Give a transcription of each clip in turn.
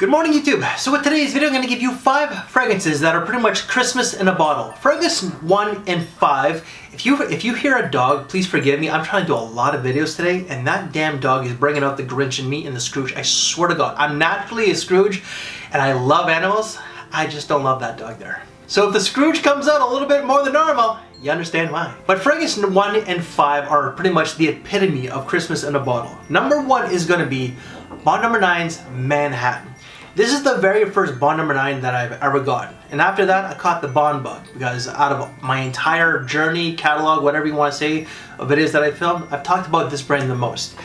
Good morning, YouTube. So with today's video, I'm going to give you 5 fragrances that are pretty much Christmas in a bottle. Fragrance 1 and 5. If you hear a dog, please forgive me. I'm trying to do a lot of videos today, and that damn dog is bringing out the Grinch in me and the Scrooge. I swear to God, I'm naturally a Scrooge, and I love animals. I just don't love that dog there. So if the Scrooge comes out a little bit more than normal, you understand why. But fragrance 1 and 5 are pretty much the epitome of Christmas in a bottle. Number 1 is going to be Bond No. 9's Manhattan. This is the very first Bond No. 9 that I've ever gotten. And after that, I caught the Bond bug, because out of my entire journey, catalog, whatever you want to say, of videos that I filmed, I've talked about this brand the most.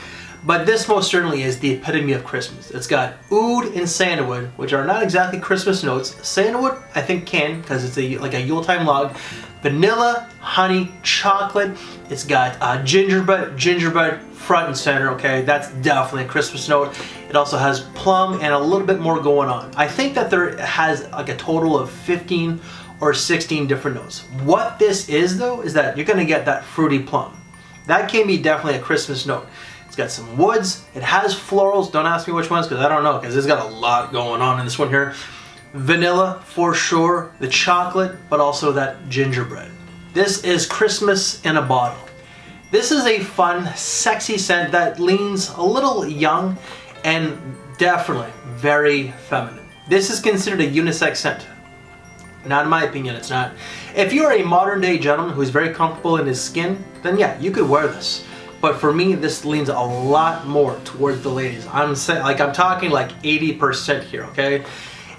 But this most certainly is the epitome of Christmas. It's got oud and sandalwood, which are not exactly Christmas notes. Sandalwood, I think, can, because it's like a Yuletide log. Vanilla, honey, chocolate. It's got gingerbread front and center, okay? That's definitely a Christmas note. It also has plum and a little bit more going on. I think that there has like a total of 15 or 16 different notes. What this is, though, is that you're gonna get that fruity plum. That can be definitely a Christmas note. It's got some woods, it has florals, don't ask me which ones because I don't know, because it's got a lot going on in this one here. Vanilla for sure, the chocolate, but also that gingerbread. This is Christmas in a bottle. This is a fun, sexy scent that leans a little young and definitely very feminine. This is considered a unisex scent. Not in my opinion, it's not. If you're a modern day gentleman who's very comfortable in his skin, then yeah, you could wear this. But for me, this leans a lot more towards the ladies. I'm talking like 80% here, okay?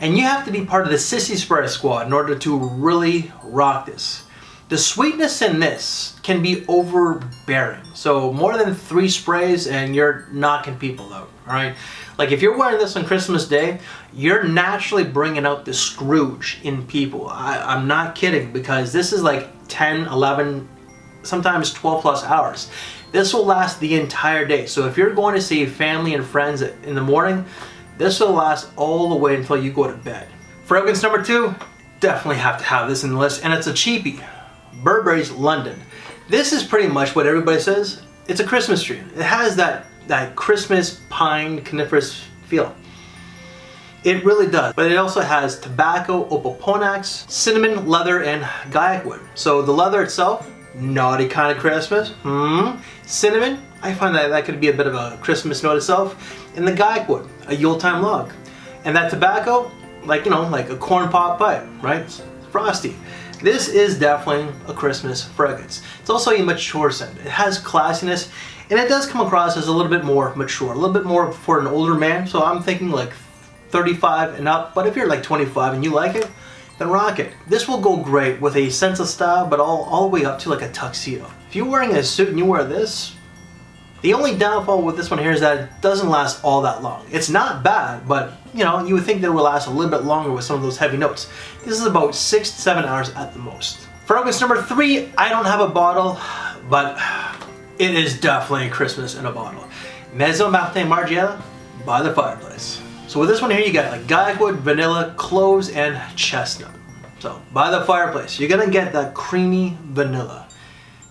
And you have to be part of the Sissy Spray squad in order to really rock this. The sweetness in this can be overbearing. So more than 3 sprays and you're knocking people out, all right? Like if you're wearing this on Christmas Day, you're naturally bringing out the Scrooge in people. I'm not kidding, because this is like 10, 11, sometimes 12 plus hours. This will last the entire day. So if you're going to see family and friends in the morning, this will last all the way until you go to bed. Fragrance number 2, definitely have to have this in the list, and it's a cheapie. Burberry's London. This is pretty much what everybody says. It's a Christmas tree. It has that Christmas pine coniferous feel. It really does. But it also has tobacco, opoponax, cinnamon, leather, and gaiac wood. So the leather itself, naughty kind of Christmas. Cinnamon, I find that could be a bit of a Christmas note itself. And the gaiac wood, a Yuletime log. And that tobacco, like a corn pop pipe, right? It's frosty. This is definitely a Christmas fragrance. It's also a mature scent. It has classiness, and it does come across as a little bit more mature, a little bit more for an older man. So I'm thinking like 35 and up, but if you're like 25 and you like it, then rock it. This will go great with a sense of style, but all the way up to like a tuxedo. If you're wearing a suit and you wear this, the only downfall with this one here is that it doesn't last all that long. It's not bad, but you would think that it would last a little bit longer with some of those heavy notes. This is about 6 to 7 hours at the most. Fragrance number 3, I don't have a bottle, but it is definitely Christmas in a bottle. Maison Margiela by the fireplace. So with this one here, you got like gaiac wood, vanilla, cloves, and chestnut. So by the fireplace, you're gonna get that creamy vanilla.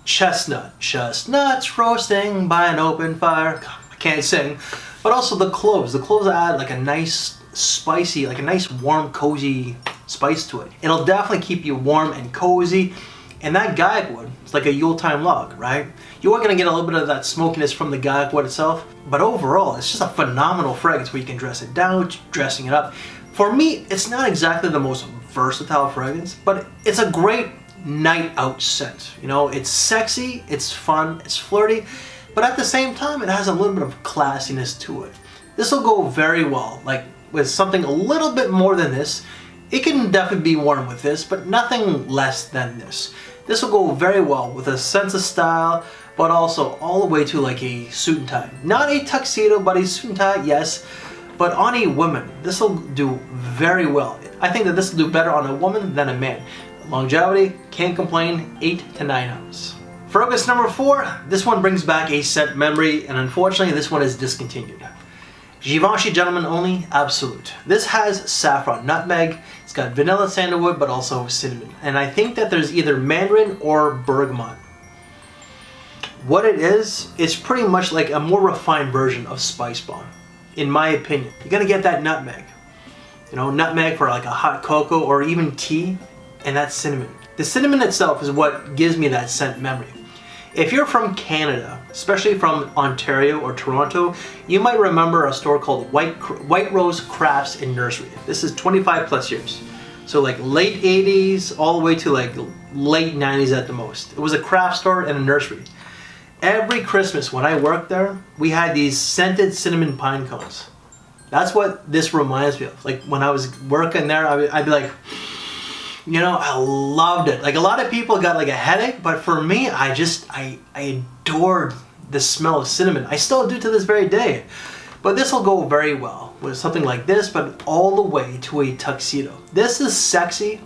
Chestnuts roasting by an open fire. I can't sing. But also the cloves. The cloves add like a nice spicy, like a nice warm, cozy spice to it. It'll definitely keep you warm and cozy. And that gaiac wood, it's like a Yuletime log, right? You are gonna get a little bit of that smokiness from the gaiac wood itself. But overall, it's just a phenomenal fragrance where you can dress it down, dressing it up. For me, it's not exactly the most versatile fragrance, but it's a great night out scent. It's sexy, it's fun, it's flirty, but at the same time it has a little bit of classiness to it. This will go very well, like with something a little bit more than this. It can definitely be worn with this, but nothing less than this. This will go very well with a sense of style, but also all the way to like a suit and tie. Not a tuxedo, but a suit and tie, yes. But on a woman, this will do very well. I think that this will do better on a woman than a man. Longevity, can't complain, 8 to 9 hours. Fragrance number 4, this one brings back a scent memory, and unfortunately this one is discontinued. Givenchy Gentlemen Only Absolute. This has saffron nutmeg, it's got vanilla sandalwood, but also cinnamon. And I think that there's either mandarin or bergamot. What it is, it's pretty much like a more refined version of Spice Bomb, in my opinion. You're gonna get that nutmeg. you know, nutmeg for like a hot cocoa or even tea, and that's cinnamon. The cinnamon itself is what gives me that scent memory. If you're from Canada, especially from Ontario or Toronto, you might remember a store called White Rose Crafts and Nursery. This is 25 plus years. So like late 80s all the way to like late 90s at the most. It was a craft store and a nursery. Every Christmas when I worked there, we had these scented cinnamon pine cones. That's what this reminds me of. Like when I was working there, I'd be like, you know, I loved it. Like a lot of people got like a headache, but for me, I adored the smell of cinnamon. I still do to this very day. But this will go very well with something like this, but all the way to a tuxedo. This is sexy,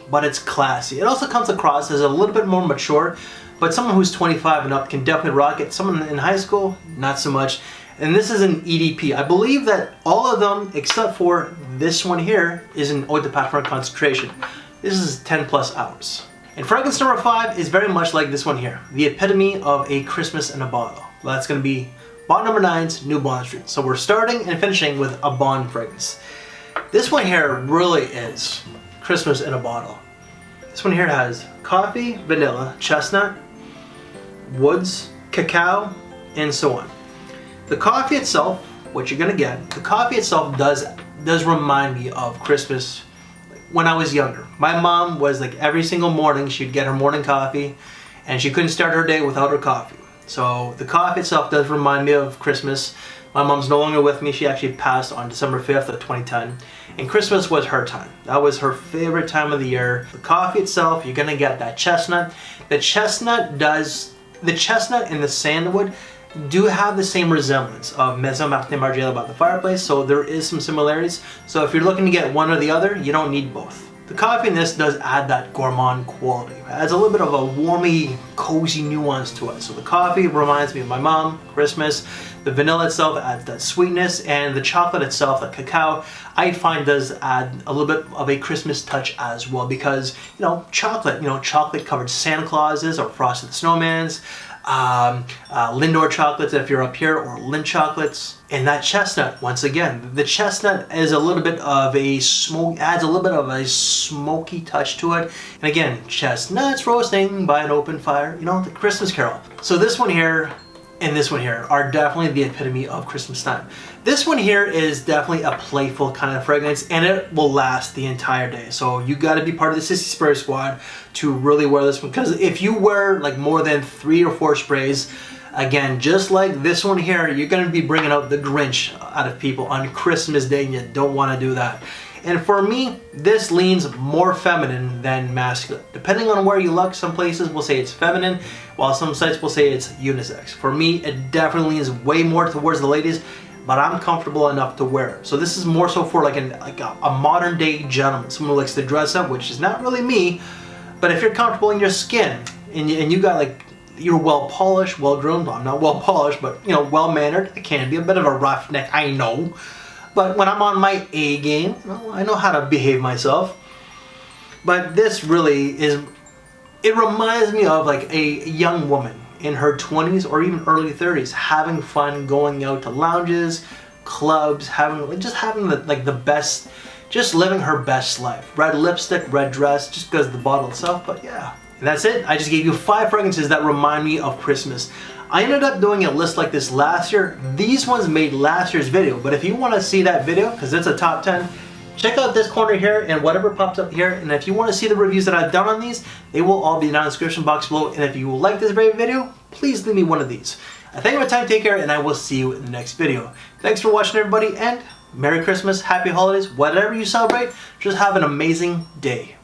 but it's classy. It also comes across as a little bit more mature, but someone who's 25 and up can definitely rock it. Someone in high school, not so much. And this is an EDP. I believe that all of them, except for this one here, is an eau de parfum concentration. This is 10 plus hours. And fragrance number 5 is very much like this one here. The epitome of a Christmas in a bottle. Well, that's gonna be bottle number 9's New Bond Street. So we're starting and finishing with a Bond fragrance. This one here really is Christmas in a bottle. This one here has coffee, vanilla, chestnut, woods, cacao, and so on. The coffee itself, what you're gonna get, the coffee itself does remind me of Christmas when I was younger. My mom was like every single morning she'd get her morning coffee and she couldn't start her day without her coffee. So the coffee itself does remind me of Christmas. My mom's no longer with me. She actually passed on December 5th of 2010. And Christmas was her time. That was her favorite time of the year. The coffee itself, you're gonna get that chestnut. The chestnut and the sandalwood do have the same resemblance of Maison Margiela by the fireplace, so there is some similarities. So if you're looking to get one or the other, you don't need both. The coffee in this does add that gourmand quality. It adds a little bit of a warmy, cozy nuance to it. So the coffee reminds me of my mom, Christmas. The vanilla itself adds that sweetness, and the chocolate itself, the cacao, I find does add a little bit of a Christmas touch as well, because, chocolate covered Santa Clauses or frosted snowmans, Lindor chocolates if you're up here, or Lindt chocolates. And that chestnut, once again, the chestnut is a little bit of a adds a little bit of a smoky touch to it. And again, chestnuts roasting by an open fire, the Christmas Carol. So this one here and this one here are definitely the epitome of Christmas time. This one here is definitely a playful kind of fragrance, and it will last the entire day. So you got to be part of the Sissy Spray Squad to really wear this one, because if you wear like more than 3 or 4 sprays, again, just like this one here, you're going to be bringing out the Grinch out of people on Christmas Day, and you don't want to do that. And for me, this leans more feminine than masculine. Depending on where you look, some places will say it's feminine, while some sites will say it's unisex. For me, it definitely leans way more towards the ladies, but I'm comfortable enough to wear it. So this is more so for like a modern day gentleman, someone who likes to dress up, which is not really me. But if you're comfortable in your skin and you got like, you're well polished, well groomed. I'm not well polished, but well mannered. I can be a bit of a roughneck, I know. But when I'm on my A game, I know how to behave myself. But this really it reminds me of like a young woman in her 20s or even early 30s having fun, going out to lounges, clubs, just living her best life. Red lipstick, red dress, just because of the bottle itself, but yeah. And that's it. I just gave you 5 fragrances that remind me of Christmas. I ended up doing a list like this last year. These ones made last year's video, but if you want to see that video, because it's a top 10, check out this corner here and whatever pops up here. And if you want to see the reviews that I've done on these, they will all be in the description box below. And if you like this very video, please leave me one of these. I thank you for your time, take care, and I will see you in the next video. Thanks for watching, everybody, and Merry Christmas, Happy Holidays, whatever you celebrate, just have an amazing day.